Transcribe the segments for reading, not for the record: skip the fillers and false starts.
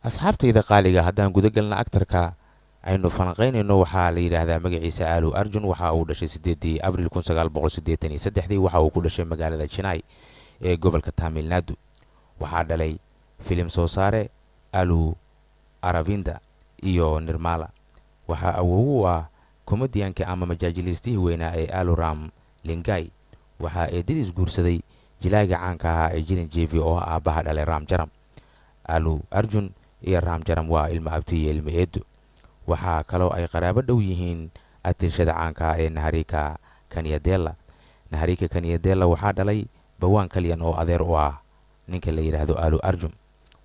asxaabtayda qaaliga haddaan guda galna aktarka aynu falanqaynayno waxaa la yidhaahdaa magaciisa aalu arjun. waxa uu dhashay 8 abriil 1983. waxa uu ku dhashay magaalada Chennai ee gobolka Tamil Nadu. waxaa dhalay filim soo saare aalu aravinda iyo nirmala. waxaa awow u ah komediyanka ama majaajiliistihii weynaa ee aalu ram lingai. waxaa eedadiis guursaday jilaaga caanka ahaa ee jirin jeevi oo aabbaha dhalay ram jaram. aalu arjun iyo ram jaram waa ilmo abti iyo ilmo eedo. waxaa kaloo ay qaraabo dhow yihiin atirshada caanka ah ee naharika kaniyadela. naharika kaniyadela waxaa dhalay bawaan kalyan oo adeer u ah ninka la yidhaahdo aalu arjun.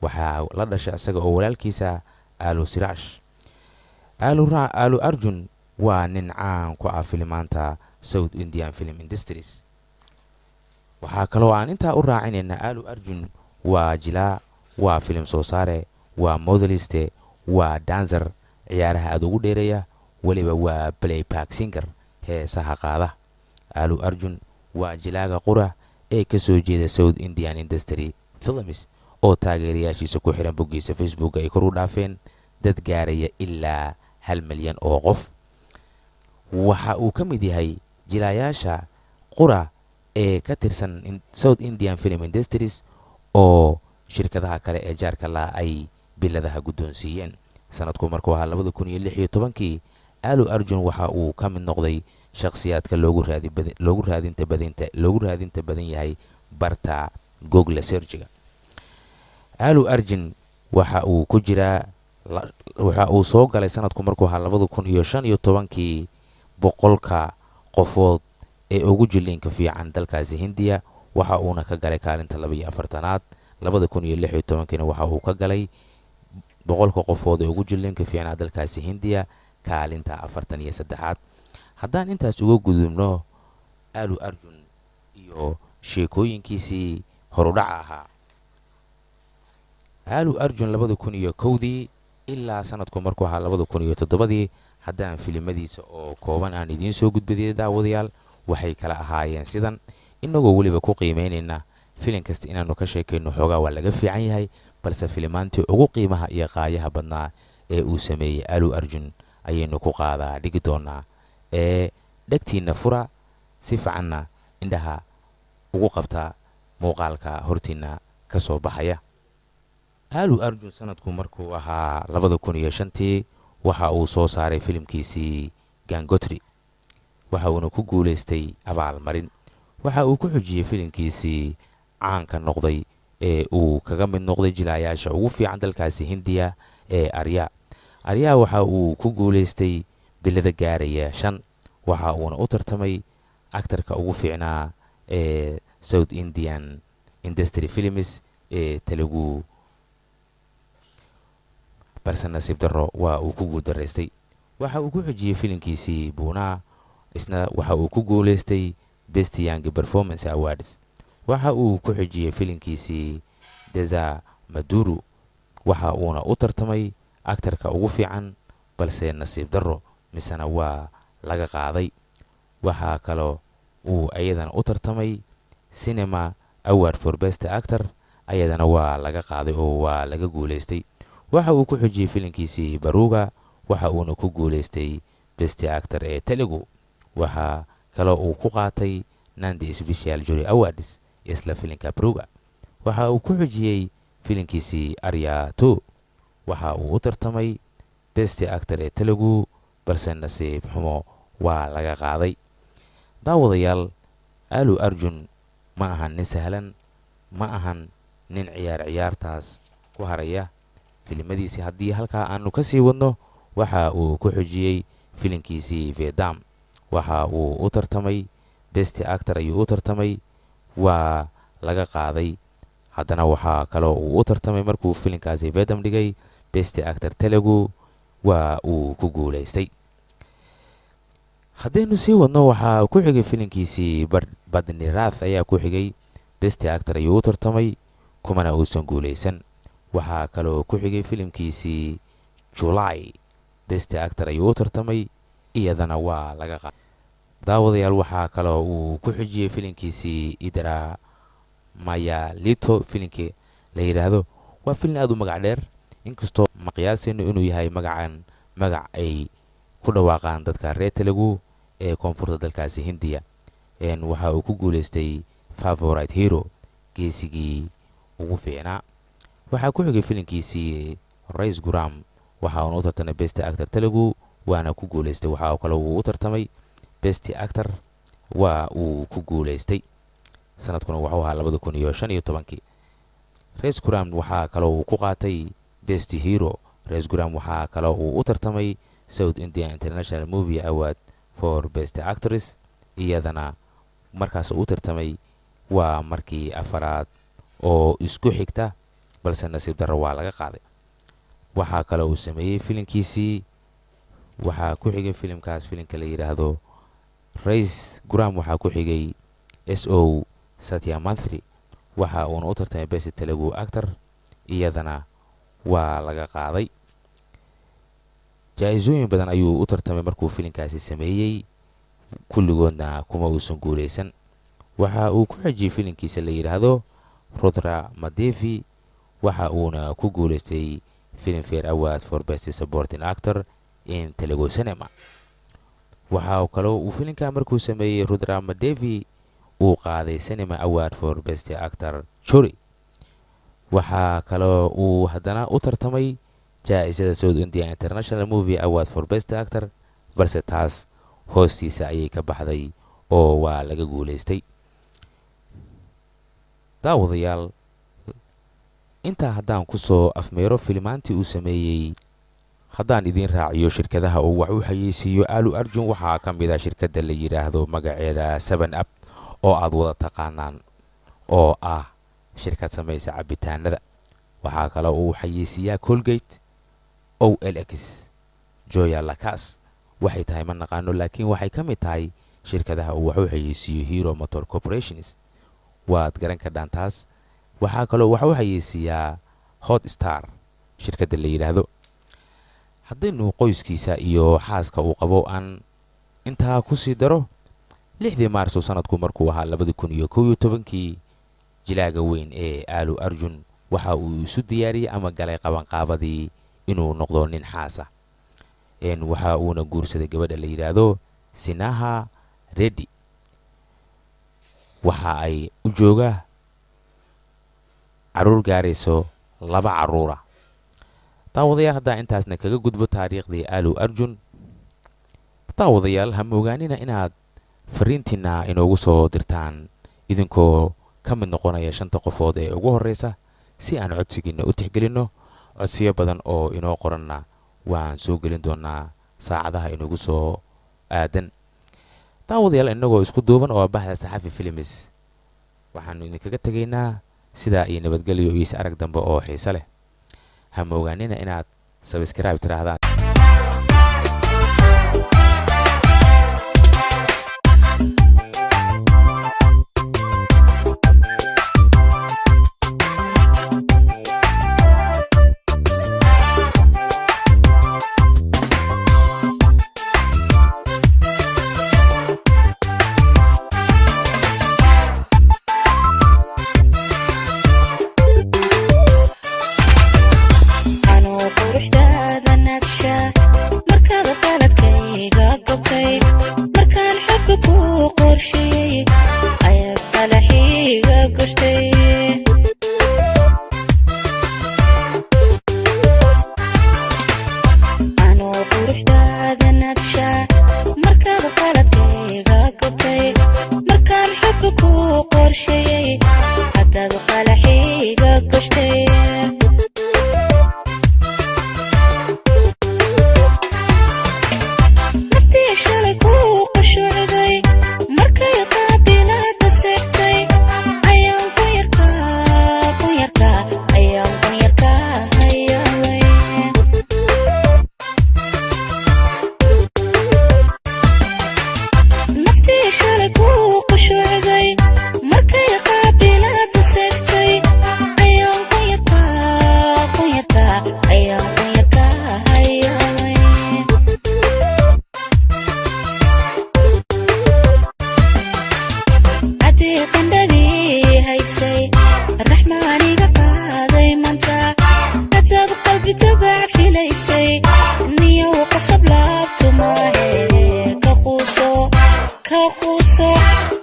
waxaa la dhashay isaga oo walaalkiisa aalu siraash. aalu arjun waa nin caan ku ah filimaanta South Indian Film Industries. waxaa kaloo aan intaa u raacinaynaa aalu arjun waa jilaa, waa filim soo saare, waa modeliste, waa dancer ciyaaraha aad ugu dheereeya, weliba waa playback singer heesaha qaada. aalu arjun waa jilaaga qura ee ka soo jeeda South Indian Industry Films oo taageerayaashiisa ku xiran boggiisa Facebook ay kor u dhaafeen dad gaaraya ilaa 1 milyan oo qof. waxa uu ka mid yahay jilaayaasha qura ee ka tirsan South Indian Film Industries oo shirkadaha kale ee jaarka la ay biladaha guddoonsiiyeen. sanadku markuu ahaa 2016 aalu arjun waxa uu ka mid noqday shakhsiyaadka loogu raadinta badan yahay barta Google searchiga. aalu arjun waxa uu soo galay sanadku markuu ahaa 2015 boqolka qofood ee ugu jiliinka fiican dalkaasi Hindiya. waxa uuna ka galay kaalinta 24aad. 2016 waxa uu ka galay boqolka qofood ee ugu jiliinka fiican dalkaasi Hindiya kaalinta 43aad. haddaan intaas uga gudubno aalu arjun iyo sheekooyinkiisii horudhaca ahaa. aalu arjun 2001 ilaa sanadku markuu ahaa 2007 haddaan filimadiisa oo kooban aan idiin soo gudbiyay daawadayaal waxay kala ahaayeen sidan, inagoo weliba ku qiimeynayna filim kasta inaanu ka sheekayno xoogaa waa laga fiican yahay, balse filimaantii ugu qiimaha iyo qaayaha badnaa ee uu sameeyey aalu arjun ayaynu ku qaadaa dhigi doonaa. dhegtiinna fura si fiicanna indhaha ugu qabta muuqaalka hortiinna ka soo baxaya. aalu arjun sanadku markuu ahaa 2005 waxa uu soo saaray filimkiisii Gangotri. waxa uuna ku guulaystay abaalmarin. waxa uu ku xujiyey filimkiisii caanka noqday ee uu kaga mid noqday jilaayaasha ugu fiican dalkaasi Hindiya ee Arya. waxa uu ku guulaystay bilada gaaraya 5. waxa uuna u tartamay aktarka ugu fiicnaa ee South Indian Industry Films ee Telugu, balse nasiib darro waa uu ku guuldaraystay. waxa uu ku xujiyey filimkiisii Pune. isna waxa uu ku guulaystay Best Young Performance Awards. waxa uu ku xujiyey filimkiisii Deza Maduru. waxa uuna u tartamay aktarka ugu fiican, balse nasiib darro misana waa laga qaaday. waxa kaloo uu ayadana u tartamay Cinema Award for Best Actor, ayadana waa laga qaaday oo waa laga guulaystay. waxa uu ku xujiyey filimkiisii Baruga. waxa uuna ku guulaystay Best Actor ee Telugu. waxa kaloo uu ku qaatay Nandi Special Jury Awards isla filimka Baruga. waxa uu ku xujiyey filimkiisii Arya 2. waxa uu u tartamay Best Actor ee Telugu, balse nasiib xumo waa laga qaaday. daawadayaal, aalu arjun ma ahan nin sahlan, ma ahan nin ciyaartaas ku haraya. filimadiisii haddii halkaa aanu ka sii wadno, waxa uu ku xujiyey filimkiisii Vedam. waxa uu u tartamay Best Actor ayuu u tartamay, waa laga qaaday. haddana waxaa kaloo uu u tartamay markuu filimkaasi Vedam dhigay Best Actor Telugu, waa uu ku guulaystay. haddaynu sii wadno waxaa ku xigay filimkiisii Badnirath ayaa ku xigay. Best Actor ayuu u tartamay, kumana uusan guulaysan. waxaa kaloo ku xigay filimkiisii July. Best Actor ayuu u tartamay, iyadana waa laga qaaday. daawadayaal, waxaa kaloo uu ku xujiyey filimkiisii Idra Maya Lito. filimkii la yidhaahdo waa filim aad u magac dheer. inkastoo maqyaasayno inuu yahay magac ay ku dhawaaqaan dadka reer Telugu ee koonfurta dalkaasi Hindiya. waxa uu ku guuleystay favorite hero geesigii ugu fiicnaa. waxaa ku xigay filimkiisii Race Guram, waxa uu u tartamay best actor Telugu waana ku guuleystay. waxa kale uu u tartamay best actor waa uu ku guuleystay. sanadkuna wuxuu ahaa 2015. Race Guram waxa kale uu ku qaatay best hero. Race Guram waxa kale uu u tartamay South Indian International Movie Award for best actress, iyadana markaas uu tartamay waa markii afaraad oo isku xigta, balse nasiib darro waa laga qaaday. waxa kale uu sameeyay filimkiisii waxa ku xigay filimka la yiraahdo Race Guram, waxa ku xigay S.O. Satyamanthri, waxa uu u tartamay best Telugu actor, iyadana waa laga qaaday. jaaizooyin badan ayuu u tartamay markuu filimkaasi sameeyay, kulligoodna kuma uusan guuleysan. waxa uu ku xijiyay filimkiisa la yiraahdo Rudra Madevi, waxa uuna ku guuleystay Filmfare Award for Best Supporting Actor in Telugu Cinema. waxa kale uu filimka markuu sameeyay Rudra Madevi uu qaaday Cinema Award for Best Actor Churi. waxa kale uu haddana u tartamay jaaisada South Indian International Movie Award for Best Actor, balse taas hoostiisa ayay ka baxday oo waa laga guuleystay. daawadayaal, intaa haddaan ku soo afmeero filimaantii uu sameeyey, haddaan idiin raaciyo shirkadaha uu wax u xayeysiiyo Alu Arjun, waxaa ka mid ah shirkadda la yiraahdo magaceeda 7up oo aad wada taqaanaan, oo ah shirkad samaysa cabitaanada. waxaa kale uu xayeysiiyaa Colgate, OLX, Joya Lucas. waxay tahay ma naqaano, laakiin waxay ka mid tahay shirkadaha uu wax u xayeysiiyo Hero Motor Corporations, waad garan kardhaan taas. waxaa kaloo wax u xayeysiiyaa Hotstar, shirkadda la yiraahdo. haddaynu qoyskiisa iyo xaaska uu qabo aan intaa ku sii daro, 6 Maarso sanadku markuu ahaa 2011, jilaaga weyn ee Alu Arjun waxa uu isu diyaariyay ama galay qabanqaabadii inuu noqdo nin xaasa. waxa uuna guursaday gabadha la yiraahdo Sinaha Reddy. waxa ay u jooga caruur gaarayso 2 caruura. daawadayaal, haddaan intaasna kaga gudbo taariikhdii Alu Arjun, daawadayaal ha moogaanina inaad fariintiina inoogu soo dirtaan idinkoo ka mid noqonaya 5 qofood ee ugu horeysa, si aan codsigiina u tixgelino. codsiyo badan oo inoo qoranna waan soo gelin doonaa saacadaha inoogu soo aadan. daawadayaal, inagoo isku duuban oo bahda Saxafi Films, waxaanu idinkaga tegaynaa sidaa iyo nabadgelyo iyo is arag dambe oo xiiso leh. ha moogaanina inaad subscribe tiraahdaan. quruxdaada naadsha قلبي تبع في ليسي نية وقصب لابتو ماهي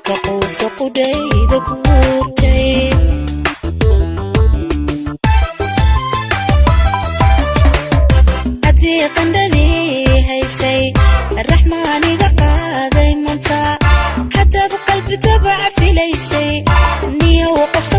كقوسو قديد كورتي عدي قنددي هيسي الرحمن قاضي منتا حتى قلبي تبع في ليسي نية وقصب